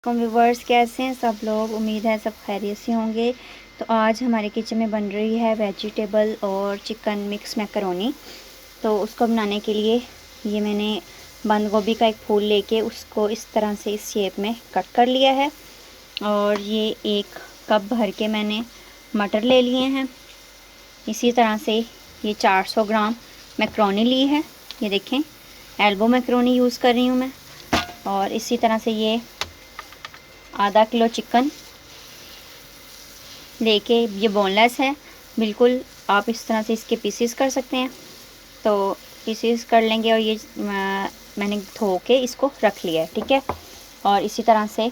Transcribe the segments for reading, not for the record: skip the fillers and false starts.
Viewers, कैसे हैं सब लोग। उम्मीद है सब खैरियत से होंगे। तो आज हमारे किचन में बन रही है वेजिटेबल और चिकन मिक्स मैकरोनी। तो उसको बनाने के लिए ये मैंने बंद गोभी का एक फूल लेके उसको इस तरह से इस शेप में कट कर लिया है। और ये 1 कप भर के मैंने मटर ले लिए हैं। इसी तरह से ये 400 ग्राम मैकरोनी ली है। ये देखें, एल्बो मैकरोनी यूज़ कर रही हूँ मैं। और इसी तरह से ये आधा किलो चिकन लेके, ये बोनलेस है बिल्कुल। आप इस तरह से इसके पीसेस कर सकते हैं, तो पीसेस कर लेंगे। और ये मैंने धो के इसको रख लिया है, ठीक है। और इसी तरह से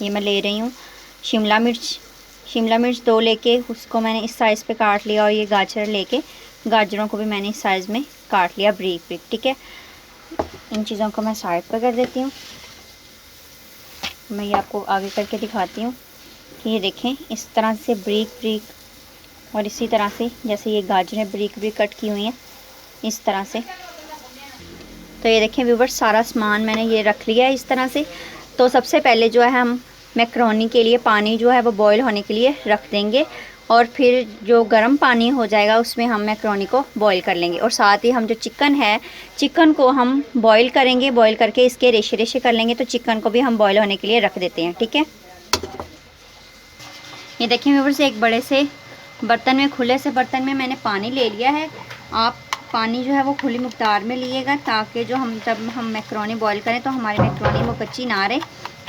ये मैं ले रही हूँ शिमला मिर्च 2 लेके उसको मैंने इस साइज़ पे काट लिया। और ये गाजर लेके गाजरों को भी मैंने इस साइज़ में काट लिया, ब्रीक ब्रीक, ठीक है। इन चीज़ों को मैं साइड पर कर देती हूँ। मैं ये आपको आगे करके दिखाती हूँ कि ये देखें, इस तरह से ब्रीक ब्रीक। और इसी तरह से जैसे ये गाजरें ब्रीक ब्रीक कट की हुई हैं, इस तरह से। तो ये देखें व्यूवर्स, सारा सामान मैंने ये रख लिया है इस तरह से। तो सबसे पहले जो है हम मैकरोनी के लिए पानी जो है वो बॉईल होने के लिए रख देंगे। और फिर जो गर्म पानी हो जाएगा उसमें हम मैकरोनी को बॉईल कर लेंगे। और साथ ही हम जो चिकन है, चिकन को हम बॉईल करेंगे। बॉईल करके इसके रेशे रेशे कर लेंगे। तो चिकन को भी हम बॉईल होने के लिए रख देते हैं, ठीक है। ये देखिए व्यूवर्स, एक बड़े से बर्तन में, खुले से बर्तन में मैंने पानी ले लिया है। आप पानी जो है वो खुली मकदार में लिएगा, ताकि जो जब हम मैकरोनी बॉईल करें तो हमारी मैकरोनी वो कच्ची ना रहे।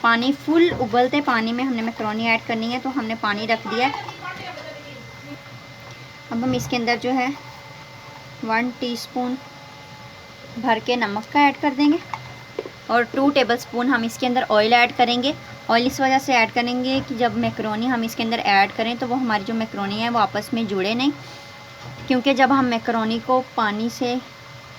पानी फुल उबलते पानी में हमने मैकरोनी ऐड करनी है। तो हमने पानी रख दिया। अब हम इसके अंदर जो है 1 टीस्पून भर के नमक का ऐड कर देंगे। और 2 टेबलस्पून हम इसके अंदर ऑयल ऐड करेंगे। ऑयल इस वजह से ऐड करेंगे कि जब मैकरोनी हम इसके अंदर ऐड करें तो वो हमारी जो मैकरोनी है वो आपस में जुड़े नहीं। क्योंकि जब हम मैकरोनी को पानी से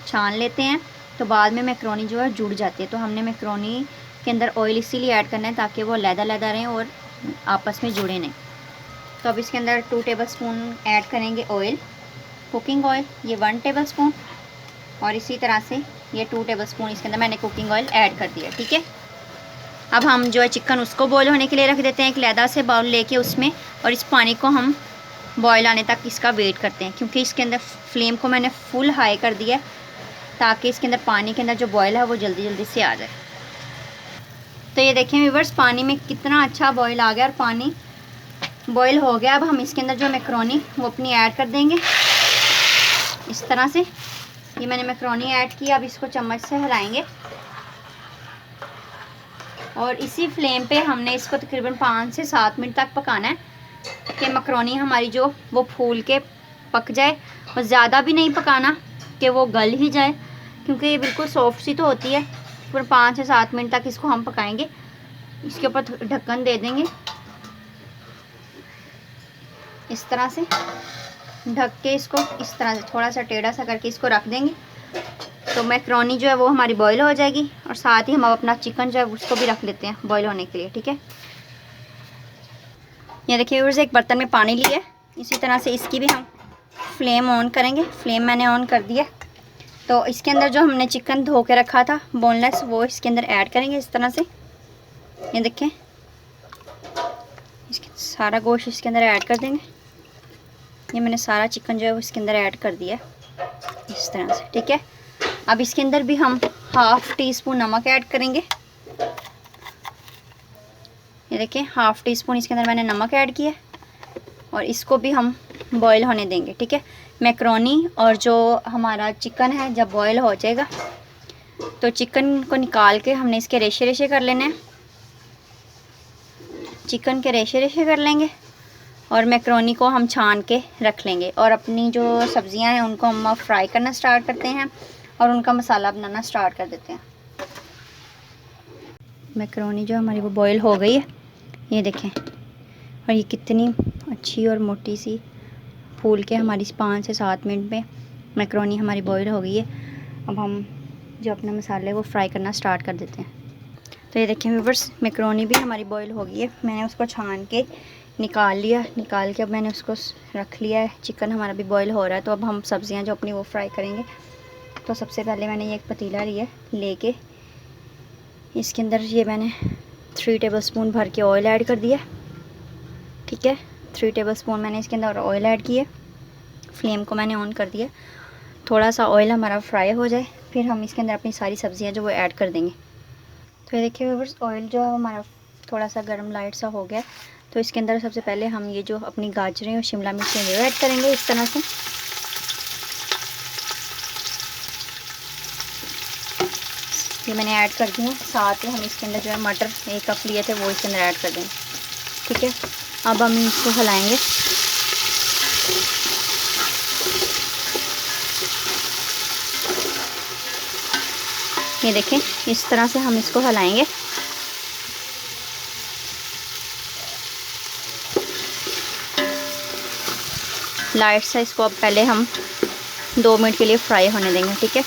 छान लेते हैं तो बाद में मैकरोनी जो है जुड़ जाती है। तो हमने मैकरोनी के अंदर ऑयल इसीलिए ऐड करना है ताकि वो लैदा रहें और आपस में जुड़े नहीं। तो अब इसके अंदर 2 टेबलस्पून ऐड करेंगे ऑयल, कुकिंग ऑयल, ये 1 टेबलस्पून। और इसी तरह से ये 2 टेबलस्पून इसके अंदर मैंने कुकिंग ऑयल ऐड कर दिया, ठीक है। अब हम जो है चिकन उसको बॉईल होने के लिए रख देते हैं, एक लैदा से बाउल लेके उसमें। और इस पानी को हम बॉईल आने तक इसका वेट करते हैं, क्योंकि इसके अंदर फ्लेम को मैंने फुल हाई कर दिया है ताकि इसके अंदर पानी के अंदर जो बॉईल है वो जल्दी जल्दी से आ जाए। तो ये देखें व्यूअर्स, पानी में कितना अच्छा बॉईल आ गया और पानी बॉईल हो गया। अब हम इसके अंदर जो मैकरोनी वो अपनी ऐड कर देंगे इस तरह से। ये मैंने मैकरोनी ऐड किया। अब इसको चम्मच से हिलाएंगे। और इसी फ्लेम पे हमने इसको तकरीबन 5 से 7 मिनट तक पकाना है कि मैकरोनी हमारी जो वो फूल के पक जाए। और ज़्यादा भी नहीं पकाना कि वो गल ही जाए, क्योंकि ये बिल्कुल सॉफ्ट सी तो होती है। फिर 5 से 7 मिनट तक इसको हम पकाएंगे। इसके ऊपर ढक्कन दे देंगे इस तरह से, ढक के इसको इस तरह से थोड़ा सा टेढ़ा सा करके इसको रख देंगे। तो मैकरोनी जो है वो हमारी बॉईल हो जाएगी। और साथ ही हम अपना चिकन जो है उसको भी रख लेते हैं बॉईल होने के लिए, ठीक है। ये देखिए व्यूअर्स, एक बर्तन में पानी लिए, इसी तरह से इसकी भी हम फ्लेम ऑन करेंगे। फ्लेम मैंने ऑन कर दिया। तो इसके अंदर जो हमने चिकन धो के रखा था बोनलेस, वो इसके अंदर ऐड करेंगे इस तरह से। ये देखें, इसके सारा गोश्त इसके अंदर ऐड कर देंगे। ये मैंने सारा चिकन जो है वो इसके अंदर ऐड कर दिया इस तरह से, ठीक है। अब इसके अंदर भी हम 1/2 टीस्पून नमक ऐड करेंगे। ये देखें, 1/2 टीस्पून इसके अंदर मैंने नमक ऐड किया। और इसको भी हम बॉईल होने देंगे, ठीक है। मैकरोनी और जो हमारा चिकन है जब बॉईल हो जाएगा तो चिकन को निकाल के हमने इसके रेशे रेशे कर लेने हैं। चिकन के रेशे रेशे कर लेंगे और मैकरोनी को हम छान के रख लेंगे। और अपनी जो सब्ज़ियां हैं उनको हम फ्राई करना स्टार्ट करते हैं और उनका मसाला बनाना स्टार्ट कर देते हैं। मैकरोनी जो हमारी वो बॉईल हो गई है, ये देखें। और ये कितनी अच्छी और मोटी सी फूल के हमारी 5 से 7 मिनट में मैकरोनी हमारी बॉईल हो गई है। अब हम जो अपने मसाले वो फ्राई करना स्टार्ट कर देते हैं। तो ये देखें व्यूअर्स, मैकरोनी भी हमारी बॉईल हो गई है। मैंने उसको छान के निकाल लिया। निकाल के अब मैंने उसको रख लिया है। चिकन हमारा भी बॉईल हो रहा है। तो अब हम सब्ज़ियां जो अपनी वो फ्राई करेंगे। तो सबसे पहले मैंने ये एक पतीला लिया, लेके इसके अंदर ये मैंने 3 टेबलस्पून भर के ऑयल ऐड कर दिया। ठीक है, 3 टेबलस्पून मैंने इसके अंदर ऑयल ऐड किए। फ्लेम को मैंने ऑन कर दिया। थोड़ा सा ऑयल हमारा फ्राई हो जाए, फिर हम इसके अंदर अपनी सारी सब्जियां जो वो ऐड कर देंगे। तो ये देखिए व्यूअर्स, ऑयल जो है हमारा थोड़ा सा गर्म लाइट सा हो गया। तो इसके अंदर सबसे पहले हम ये जो अपनी गाजरें और शिमला मिर्चें वो ऐड करेंगे इस तरह से। ये मैंने ऐड कर दिया। साथ ही हम इसके अंदर जो है मटर 1 कप लिए थे वो इसके अंदर ऐड कर देंगे। ठीक है, अब हम इसको हिलाएंगे। ये देखें, इस तरह से हम इसको हिलाएंगे। लाइट सा इसको अब पहले हम 2 मिनट के लिए फ्राई होने देंगे। ठीक है,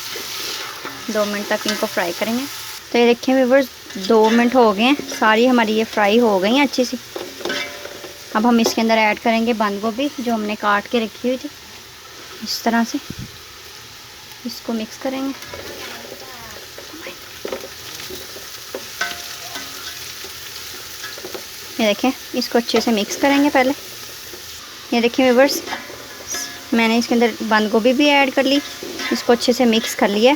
2 मिनट तक इनको फ्राई करेंगे। तो ये देखें व्यूअर्स, 2 मिनट हो गए हैं, सारी हमारी ये फ्राई हो गई हैं अच्छी सी। अब हम इसके अंदर ऐड करेंगे बंद गोभी जो हमने काट के रखी हुई थी। इस तरह से इसको मिक्स करेंगे। ये देखें, इसको अच्छे से मिक्स करेंगे पहले। ये देखें व्यूअर्स, मैंने इसके अंदर बंद गोभी भी ऐड कर ली, इसको अच्छे से मिक्स कर लिया।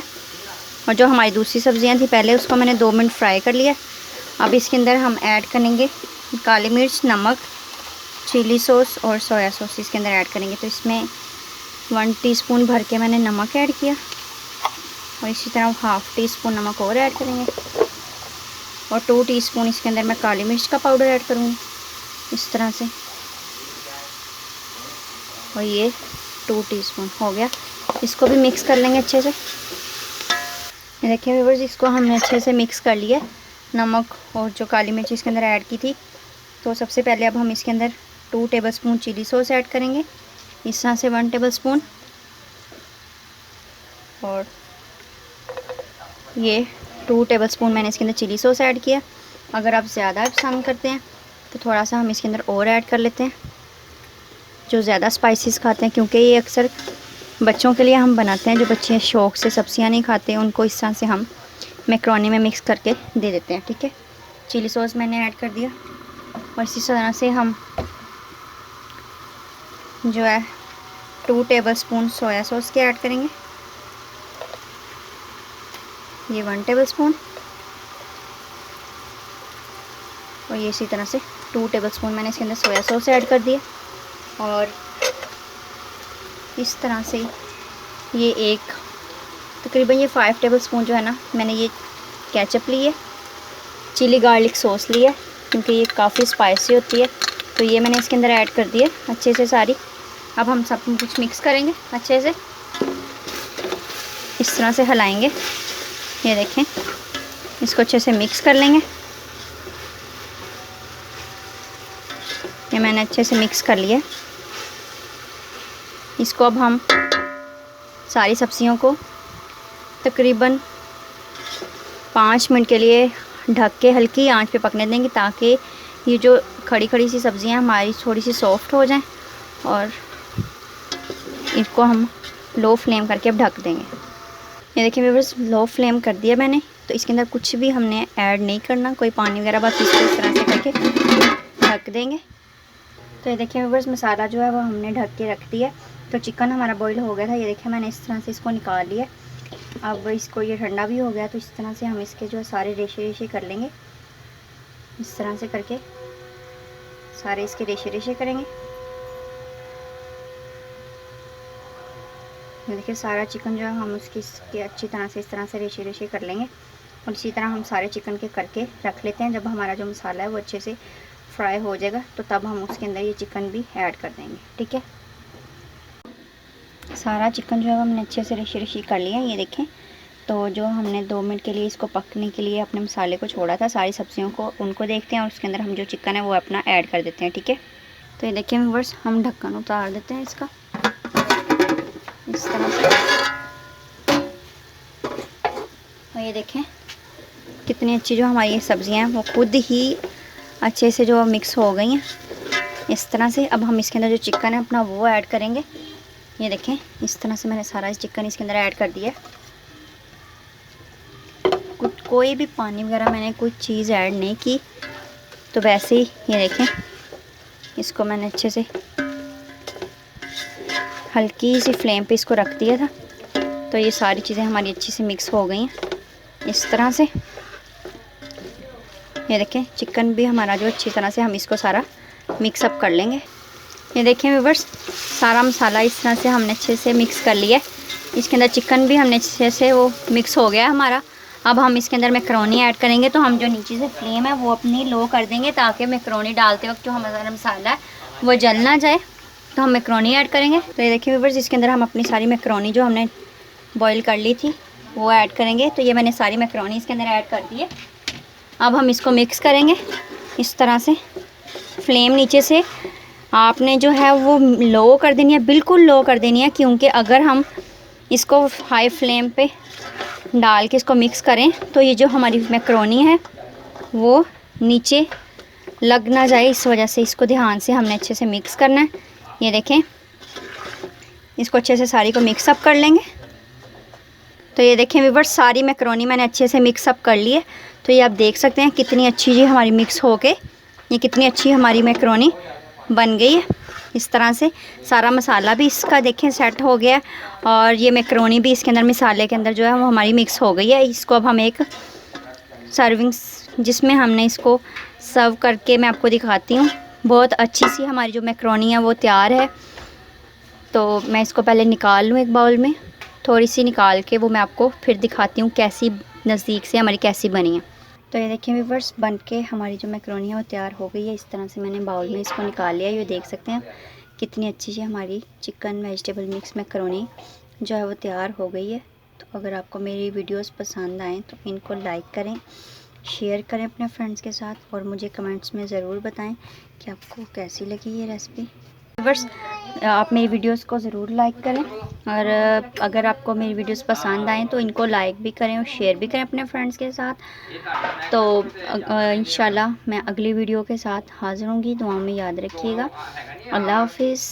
और जो हमारी दूसरी सब्जियां थी पहले उसको मैंने 2 मिनट फ्राई कर लिया। अब इसके अंदर हम ऐड करेंगे काली मिर्च, नमक, चिली सॉस और सोया सॉस इसके अंदर ऐड करेंगे। तो इसमें 1 टीस्पून भर के मैंने नमक ऐड किया और इसी तरह 1/2 टीस्पून नमक और ऐड करेंगे और 2 टीस्पून इसके अंदर मैं काली मिर्च का पाउडर ऐड करूँगी इस तरह से। और ये 2 टीस्पून हो गया। इसको भी मिक्स कर लेंगे अच्छे से। ये देखिए व्यूअर्स, इसको हमने अच्छे से मिक्स कर लिया, नमक और जो काली मिर्च इसके अंदर ऐड की थी। तो सबसे पहले अब हम इसके अंदर 2 टेबलस्पून चिली सॉस ऐड करेंगे इस तरह से, 1 टेबलस्पून। और ये 2 टेबलस्पून मैंने इसके अंदर चिली सॉस ऐड किया। अगर आप ज़्यादा पसंद करते हैं तो थोड़ा सा हम इसके अंदर और ऐड कर लेते हैं, जो ज़्यादा स्पाइसेस खाते हैं, क्योंकि ये अक्सर बच्चों के लिए हम बनाते हैं। जो बच्चे शौक़ से सब्जियां नहीं खाते उनको इस तरह से हम मैक्रोनी में मिक्स करके दे देते हैं। ठीक है, चिली सॉस मैंने ऐड कर दिया और इसी तरह से हम जो है 2 टेबलस्पून सोया सॉस के ऐड करेंगे। ये 1 टेबलस्पून और ये इसी तरह से 2 टेबलस्पून मैंने इसके अंदर सोया सॉस ऐड कर दिया। और इस तरह से ये तकरीबन ये 5 टेबलस्पून जो है ना, मैंने ये केचप ली है, चिली गार्लिक सॉस ली है, क्योंकि ये काफ़ी स्पाइसी होती है। तो ये मैंने इसके अंदर ऐड कर दिए अच्छे से सारी। अब हम सब कुछ मिक्स करेंगे अच्छे से, इस तरह से हिलाएंगे। ये देखें, इसको अच्छे से मिक्स कर लेंगे। ये मैंने अच्छे से मिक्स कर लिया। इसको अब हम सारी सब्जियों को तकरीबन 5 मिनट के लिए ढक के हल्की आंच पे पकने देंगे, ताकि ये जो खड़ी खड़ी सी सब्जियां हमारी थोड़ी सी सॉफ्ट हो जाएं। और इसको हम लो फ्लेम करके अब ढक देंगे। ये देखिए व्यूअर्स, लो फ्लेम कर दिया मैंने। तो इसके अंदर कुछ भी हमने ऐड नहीं करना, कोई पानी वगैरह, बस इसको इस तरह से करके ढक देंगे। तो ये देखिए व्यूअर्स, मसाला जो है वो हमने ढक के रख दिया। तो चिकन हमारा बॉईल हो गया था। ये देखिए मैंने इस तरह से इसको निकाल लिया। अब इसको ये ठंडा भी हो गया, तो इस तरह से हम इसके जो सारे रेशे रेशे कर लेंगे। इस तरह से करके सारे इसके रेशे रेशे करेंगे। ये देखिए सारा चिकन जो है हम इसके अच्छी तरह से इस तरह से रेशे रेशे कर लेंगे। और इसी तरह हम सारे चिकन के करके रख लेते हैं। जब हमारा जो मसाला है वो अच्छे से फ्राई हो जाएगा तो तब हम उसके अंदर ये चिकन भी ऐड कर देंगे। ठीक है, सारा चिकन जो है हमने अच्छे से रेशे रेशे कर लिया। ये देखें, तो जो हमने 2 मिनट के लिए इसको पकने के लिए अपने मसाले को छोड़ा था, सारी सब्जियों को उनको देखते हैं और उसके अंदर हम जो चिकन है वो अपना ऐड कर देते हैं। ठीक है, तो ये देखिए व्यूअर्स, हम ढक्कन उतार देते हैं इसका इस तरह से। और ये देखें कितनी अच्छी जो हमारी ये सब्जियां हैं वो खुद ही अच्छे से जो मिक्स हो गई हैं इस तरह से। अब हम इसके अंदर जो चिकन है अपना वो ऐड करेंगे। ये देखें, इस तरह से मैंने सारा चिकन इसके अंदर ऐड कर दिया। कोई भी पानी वगैरह मैंने कोई चीज़ ऐड नहीं की, तो वैसे ही ये देखें, इसको मैंने अच्छे से हल्की सी फ्लेम पे इसको रख दिया था। तो ये सारी चीज़ें हमारी अच्छी से मिक्स हो गई हैं इस तरह से। ये देखें चिकन भी हमारा जो अच्छी तरह से हम इसको सारा मिक्सअप कर लेंगे। ये देखें व्यूअर्स, सारा मसाला इस तरह से हमने अच्छे से मिक्स कर लिया है। इसके अंदर चिकन भी हमने अच्छे से वो मिक्स हो गया है हमारा। अब हम इसके अंदर मैकरोनी ऐड करेंगे। तो हम जो नीचे से फ्लेम है वो अपनी लो कर देंगे ताकि मैकरोनी डालते वक्त जो हमारा मसाला है वो जल ना जाए। तो हम मैकरोनी ऐड करेंगे। तो ये देखिए व्यूअर्स, इसके अंदर हम अपनी सारी मैकरोनी जो हमने बॉईल कर ली थी वो ऐड करेंगे। तो ये मैंने सारी मैकरोनी इसके अंदर ऐड कर दी है। अब हम इसको मिक्स करेंगे इस तरह से। फ्लेम नीचे से आपने जो है वो लो कर देनी है, बिल्कुल लो कर देनी है, क्योंकि अगर हम इसको हाई फ्लेम पे डाल के इसको मिक्स करें तो ये जो हमारी मैकरोनी है वो नीचे लग ना जाए। इस वजह से इसको ध्यान से हमने अच्छे से मिक्स करना है। ये देखें, इसको अच्छे से सारी को मिक्सअप कर लेंगे। तो ये देखें व्यूअर्स, सारी मैकरोनी मैंने अच्छे से मिक्सअप कर ली है। तो ये आप देख सकते हैं कितनी अच्छी जी हमारी मिक्स हो के ये कितनी अच्छी हमारी मैकरोनी बन गई है। इस तरह से सारा मसाला भी इसका देखें सेट हो गया और ये मैकरोनी भी इसके अंदर मसाले के अंदर जो है वो हमारी मिक्स हो गई है। इसको अब हम एक सर्विंग्स जिसमें हमने इसको सर्व करके मैं आपको दिखाती हूँ। बहुत अच्छी सी हमारी जो मैकरोनी है वो तैयार है। तो मैं इसको पहले निकाल लूँ एक बाउल में, थोड़ी सी निकाल के वो मैं आपको फिर दिखाती हूँ कैसी नज़दीक से हमारी कैसी बनी है। तो ये देखिए व्यूअर्स, बन के हमारी जो मैकरोनी है वो तैयार हो गई है। इस तरह से मैंने बाउल में इसको निकाल लिया। ये देख सकते हैं कितनी अच्छी सी हमारी चिकन वेजिटेबल मिक्स मैकरोनी जो है वो तैयार हो गई है। तो अगर आपको मेरी वीडियोस पसंद आएँ तो इनको लाइक करें, शेयर करें अपने फ्रेंड्स के साथ और मुझे कमेंट्स में ज़रूर बताएं कि आपको कैसी लगी ये रेसिपी। व्यूअर्स, आप मेरी वीडियोस को ज़रूर लाइक करें और अगर आपको मेरी वीडियोस पसंद आएँ तो इनको लाइक भी करें और शेयर भी करें अपने फ्रेंड्स के साथ। तो इंशाल्लाह मैं अगली वीडियो के साथ हाज़िर होंगी। दुआ में याद रखिएगा। अल्लाह हाफिज़।